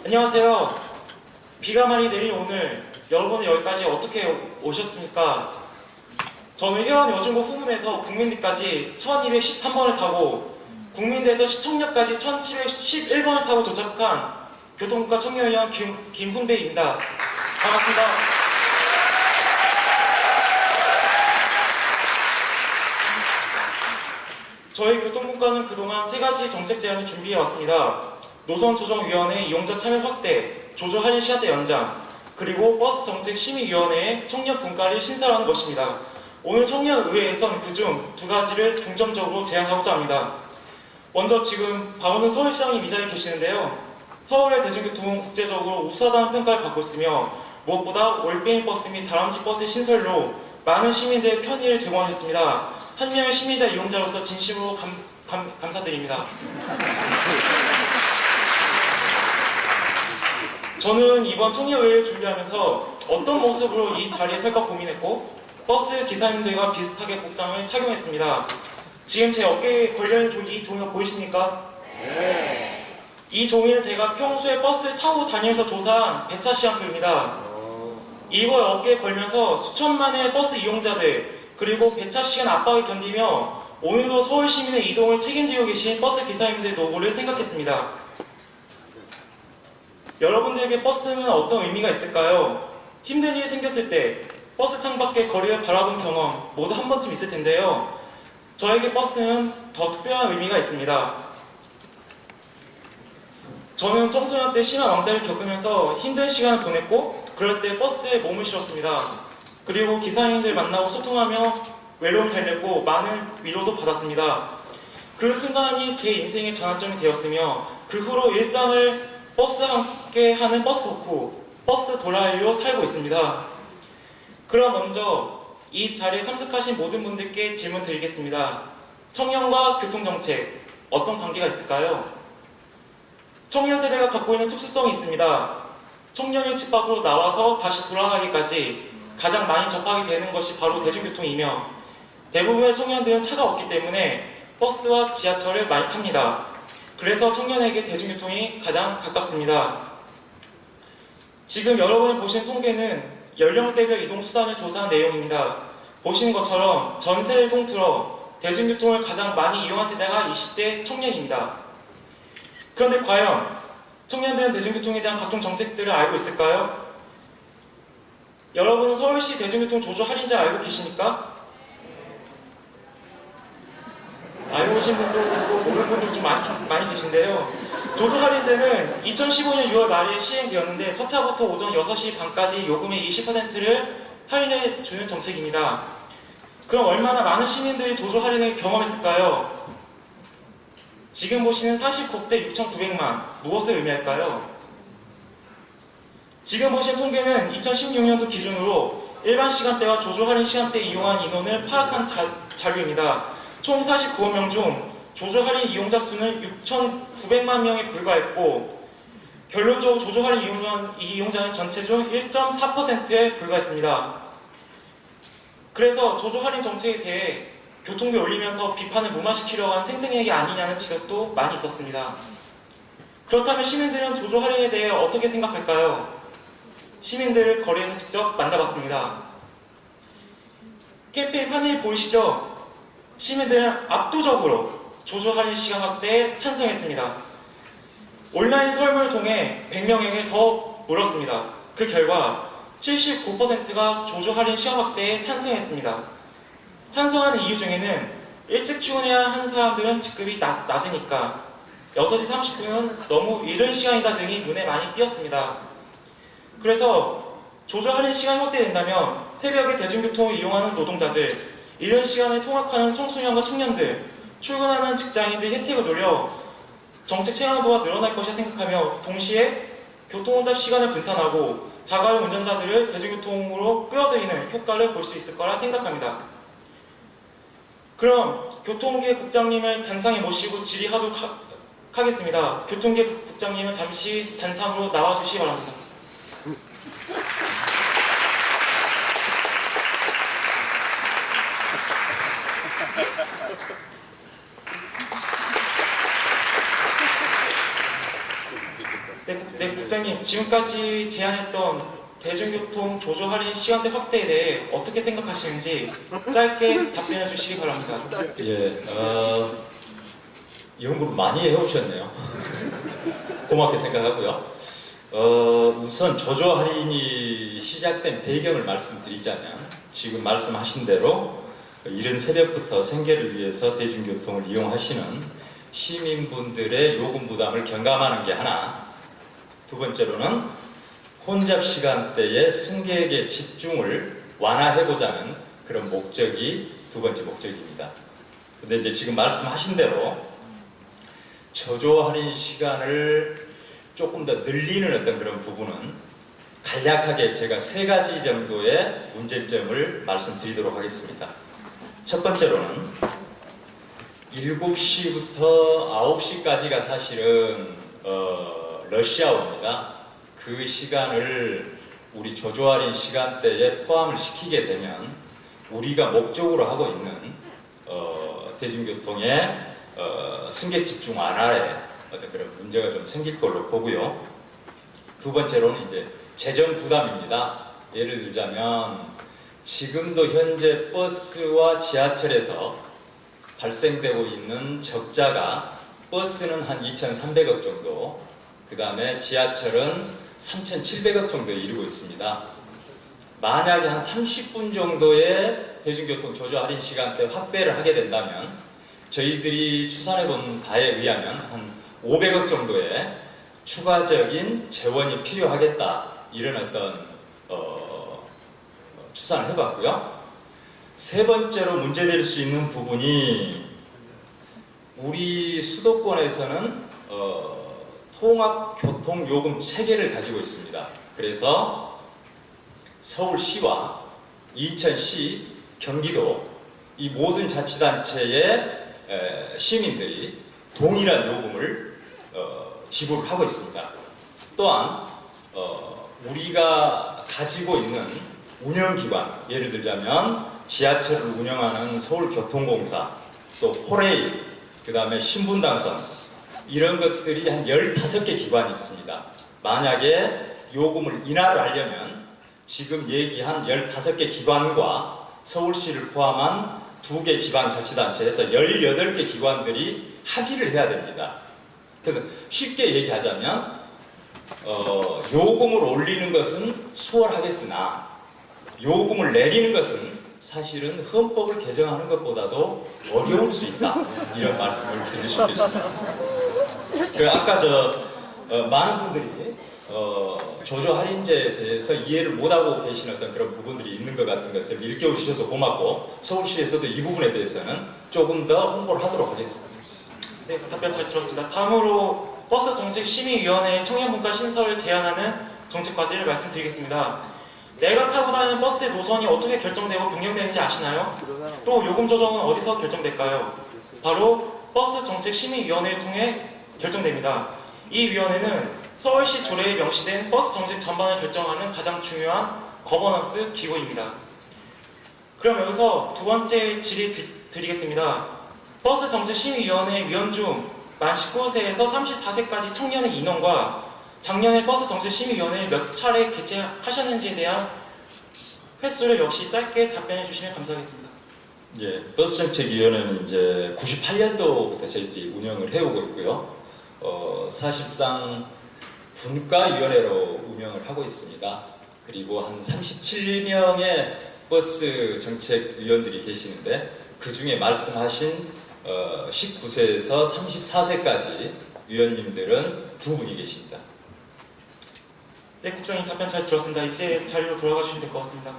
안녕하세요. 비가 많이 내린 오늘 여러분은 여기까지 어떻게 오셨습니까? 저는 회원여중고 후문에서 국민대까지 1213번을 타고 국민대에서 시청역까지 1711번을 타고 도착한 교통국가 청년위원 김훈배입니다. 반갑습니다. 저희 교통국가는 그동안 3가지 정책 제안을 준비해왔습니다. 노선조정위원회 이용자 참여 확대, 조조 할인 시간대 연장, 그리고 버스정책심의위원회의 청년 분과를 신설하는 것입니다. 오늘 청년의회에서는 그중 2가지를 중점적으로 제안하고자 합니다. 먼저 지금 박원순 서울시장님 이 자리에 계시는데요. 서울의 대중교통은 국제적으로 우수하다는 평가를 받고 있으며 무엇보다 올빼미 버스 및 다람쥐 버스 신설로 많은 시민들의 편의를 제공하셨습니다. 한 명의 시민자 이용자로서 진심으로 감사드립니다. 저는 이번 청년의회를 준비하면서 어떤 모습으로 이 자리에 설까 고민했고 버스 기사님들과 비슷하게 복장을 착용했습니다. 지금 제 어깨에 걸려있는 이 종이가 보이십니까? 네. 이 종이는 제가 평소에 버스를 타고 다니면서 조사한 배차 시간표입니다. 이걸 어깨에 걸면서 수천만의 버스 이용자들 그리고 배차 시간 압박을 견디며 오늘도 서울 시민의 이동을 책임지고 계신 버스 기사님들의 노고를 생각했습니다. 여러분들에게 버스는 어떤 의미가 있을까요? 힘든 일이 생겼을 때 버스 창밖의 거리를 바라본 경험 모두 한 번쯤 있을 텐데요. 저에게 버스는 더 특별한 의미가 있습니다. 저는 청소년 때 심한 왕따를 겪으면서 힘든 시간을 보냈고 그럴 때 버스에 몸을 실었습니다. 그리고 기사님들 만나고 소통하며 외로움을 달랬고 많은 위로도 받았습니다. 그 순간이 제 인생의 전환점이 되었으며 그 후로 일상을 버스와 함께 하는 버스 덕후, 버스 도라이로 살고 있습니다. 그럼 먼저 이 자리에 참석하신 모든 분들께 질문 드리겠습니다. 청년과 교통정책, 어떤 관계가 있을까요? 청년 세대가 갖고 있는 특수성이 있습니다. 청년이 집 밖으로 나와서 다시 돌아가기까지 가장 많이 접하게 되는 것이 바로 대중교통이며 대부분의 청년들은 차가 없기 때문에 버스와 지하철을 많이 탑니다. 그래서 청년에게 대중교통이 가장 가깝습니다. 지금 여러분이 보신 통계는 연령대별 이동수단을 조사한 내용입니다. 보시는 것처럼 전세를 통틀어 대중교통을 가장 많이 이용한 세대가 20대 청년입니다. 그런데 과연 청년들은 대중교통에 대한 각종 정책들을 알고 있을까요? 여러분은 서울시 대중교통 조조 할인제 알고 계십니까? 알고 계신 분도 모르는 분도 좀 많이 계신데요. 조조 할인제는 2015년 6월 말에 시행되었는데 첫 차부터 오전 6시 반까지 요금의 20%를 할인해 주는 정책입니다. 그럼 얼마나 많은 시민들이 조조 할인을 경험했을까요? 지금 보시는 49대 6,900만, 무엇을 의미할까요? 지금 보신 통계는 2016년도 기준으로 일반 시간대와 조조 할인 시간대 이용한 인원을 파악한 자료입니다. 총 49억 명 중 조조 할인 이용자 수는 6,900만 명에 불과했고 결론적으로 조조 할인 이용자는 전체 중 1.4%에 불과했습니다. 그래서 조조 할인 정책에 대해 교통비 올리면서 비판을 무마시키려고 한 생생얘기 아니냐는 지적도 많이 있었습니다. 그렇다면 시민들은 조조 할인에 대해 어떻게 생각할까요? 시민들을 거리에서 직접 만나봤습니다. 캠페인 판넬 보이시죠? 시민들은 압도적으로 조조 할인 시간 확대에 찬성했습니다. 온라인 설문을 통해 100명에게 더 물었습니다. 그 결과 79%가 조조 할인 시간 확대에 찬성했습니다. 찬성하는 이유 중에는 일찍 출근해야 하는 사람들은 직급이 낮으니까 6시 30분은 너무 이른 시간이다 등이 눈에 많이 띄었습니다. 그래서 조조 할인 시간이 확대된다면 새벽에 대중교통을 이용하는 노동자들, 이른 시간에 통학하는 청소년과 청년들, 출근하는 직장인들 혜택을 노려 정책 체감도가 늘어날 것이라 생각하며 동시에 교통혼잡 시간을 분산하고 자가용 운전자들을 대중교통으로 끌어들이는 효과를 볼 수 있을 거라 생각합니다. 그럼 교통계 국장님을 단상에 모시고 질의하도록 하겠습니다. 교통계 국장님은 잠시 단상으로 나와주시기 바랍니다. 네, 국장님, 지금까지 제안했던 대중교통 조조 할인 시간대 확대에 대해 어떻게 생각하시는지 짧게 답변해 주시기 바랍니다. 예, 연구를 많이 해오셨네요. 고맙게 생각하고요. 우선 조조 할인이 시작된 배경을 말씀드리자면 지금 말씀하신 대로 이른 새벽부터 생계를 위해서 대중교통을 이용하시는 시민분들의 요금 부담을 경감하는 게 하나, 두 번째로는 혼잡 시간대에 승객의 집중을 완화해보자는 그런 목적이 두 번째 목적입니다. 근데 이제 지금 말씀하신 대로 조조 할인 시간을 조금 더 늘리는 어떤 그런 부분은 간략하게 제가 세 가지 정도의 문제점을 말씀드리도록 하겠습니다. 첫 번째로는 7시부터 9시까지가 사실은 러시아워입니다. 그 시간을 우리 조조 할인 시간대에 포함을 시키게 되면 우리가 목적으로 하고 있는 대중교통의 승객 집중 완화에 어떤 그런 문제가 좀 생길 걸로 보고요. 두 번째로는 이제 재정 부담입니다. 예를 들자면 지금도 현재 버스와 지하철에서 발생되고 있는 적자가 버스는 한 2,300억 정도, 그 다음에 지하철은 3,700억 정도에 이르고 있습니다. 만약에 한 30분 정도의 대중교통 조조 할인 시간대 확대를 하게 된다면 저희들이 추산해 본 바에 의하면 한 500억 정도의 추가적인 재원이 필요하겠다, 이런 어떤 추산을 해봤고요. 세 번째로 문제될 수 있는 부분이 우리 수도권에서는 통합교통요금 체계를 가지고 있습니다. 그래서 서울시와 인천시, 경기도 이 모든 자치단체의 시민들이 동일한 요금을 지불하고 있습니다. 또한 우리가 가지고 있는 운영기관, 예를 들자면 지하철을 운영하는 서울교통공사, 또 코레일, 그 다음에 신분당선, 이런 것들이 한 15개 기관이 있습니다. 만약에 요금을 인하를 하려면 지금 얘기한 15개 기관과 서울시를 포함한 2개 지방자치단체에서 18개 기관들이 합의를 해야 됩니다. 그래서 쉽게 얘기하자면 요금을 올리는 것은 수월하겠으나 요금을 내리는 것은 사실은 헌법을 개정하는 것보다도 어려울 수 있다, 이런 말씀을 드릴 수 있겠습니다. 아까 많은 분들이 조조 할인제에 대해서 이해를 못하고 계신 어떤 그런 부분들이 있는 것 같은 것을 일깨워 주셔서 고맙고, 서울시에서도 이 부분에 대해서는 조금 더 홍보를 하도록 하겠습니다. 네, 답변 잘 들었습니다. 다음으로 버스 정책 심의위원회 청년문과 신설을 제안하는 정책 과제를 말씀드리겠습니다. 내가 타고 다니는 버스의 노선이 어떻게 결정되고 변경되는지 아시나요? 또 요금 조정은 어디서 결정될까요? 바로 버스 정책 심의위원회를 통해 결정됩니다. 이 위원회는 서울시 조례에 명시된 버스 정책 전반을 결정하는 가장 중요한 거버넌스 기구입니다. 그럼 여기서 두 번째 질의 드리겠습니다. 버스 정책 심의위원회 위원 중 만 19세에서 34세까지 청년의 인원과 작년에 버스 정책 심의위원회를 몇 차례 개최하셨는지에 대한 횟수를 역시 짧게 답변해 주시면 감사하겠습니다. 예, 버스정책위원회는 이제 98년도부터 저희들이 운영을 해오고 있고요. 사실상 분과위원회로 운영을 하고 있습니다. 그리고 한 37명의 버스 정책위원들이 계시는데 그 중에 말씀하신 19세에서 34세까지 위원님들은 두 분이 계십니다. 네, 국장님 답변 잘 들었습니다. 이제 자리로 돌아가 주시면 될 것 같습니다.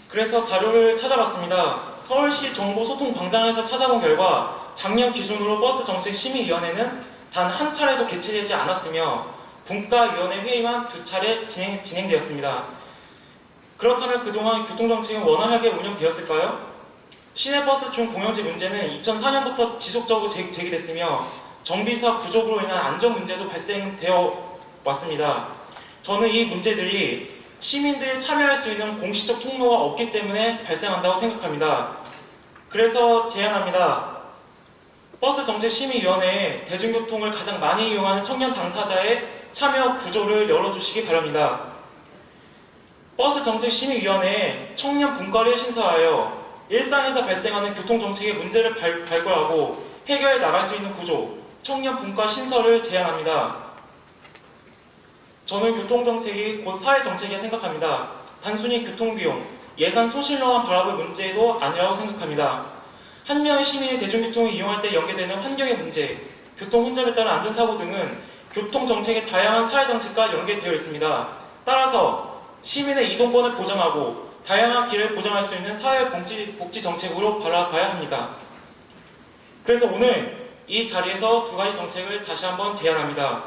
그래서 자료를 찾아봤습니다. 서울시 정보소통광장에서 찾아본 결과 작년 기준으로 버스 정책 심의위원회는 단 한 차례도 개최되지 않았으며 분과위원회 회의만 2차례 진행되었습니다. 그렇다면 그동안 교통정책은 원활하게 운영되었을까요? 시내버스 중 공영제 문제는 2004년부터 지속적으로 제기됐으며 정비사 부족으로 인한 안전 문제도 발생되어 왔습니다. 저는 이 문제들이 시민들이 참여할 수 있는 공식적 통로가 없기 때문에 발생한다고 생각합니다. 그래서 제안합니다. 버스 정책심의위원회에 대중교통을 가장 많이 이용하는 청년 당사자의 참여 구조를 열어주시기 바랍니다. 버스 정책심의위원회에 청년 분과를 신설하여 일상에서 발생하는 교통정책의 문제를 발굴하고 해결해 나갈 수 있는 구조, 청년 분과 신설을 제안합니다. 저는 교통정책이 곧 사회정책이라 생각합니다. 단순히 교통비용, 예산 소실로만 바라볼 문제도 아니라고 생각합니다. 한 명의 시민이 대중교통을 이용할 때 연계되는 환경의 문제, 교통 혼잡에 따른 안전사고 등은 교통정책의 다양한 사회정책과 연계되어 있습니다. 따라서 시민의 이동권을 보장하고 다양한 길을 보장할 수 있는 사회복지 정책으로 바라봐야 합니다. 그래서 오늘 이 자리에서 두 가지 정책을 다시 한번 제안합니다.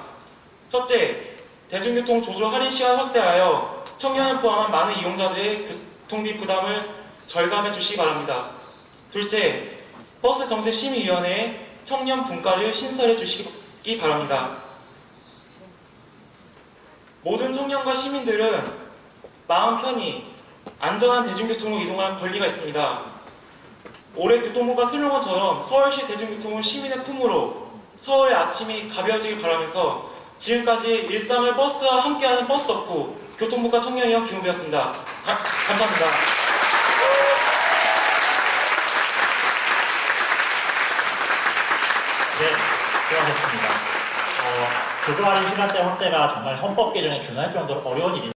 첫째, 대중교통 조조 할인 시간 확대하여 청년을 포함한 많은 이용자들의 교통비 부담을 절감해 주시기 바랍니다. 둘째, 버스 정책심의위원회에 청년 분과를 신설해 주시기 바랍니다. 모든 청년과 시민들은 마음 편히 안전한 대중교통으로 이동할 권리가 있습니다. 올해 교통부가 슬로건처럼 서울시 대중교통은 시민의 품으로 서울의 아침이 가벼워지길 바라면서 지금까지 일상을 버스와 함께하는 버스 덕후 교통부과 청년위원 김우배였습니다. 감사합니다. 네, 수고하셨습니다. 조조 할인 시간대 확대가 정말 헌법 개정에 준할 정도로 어려운 일입니다.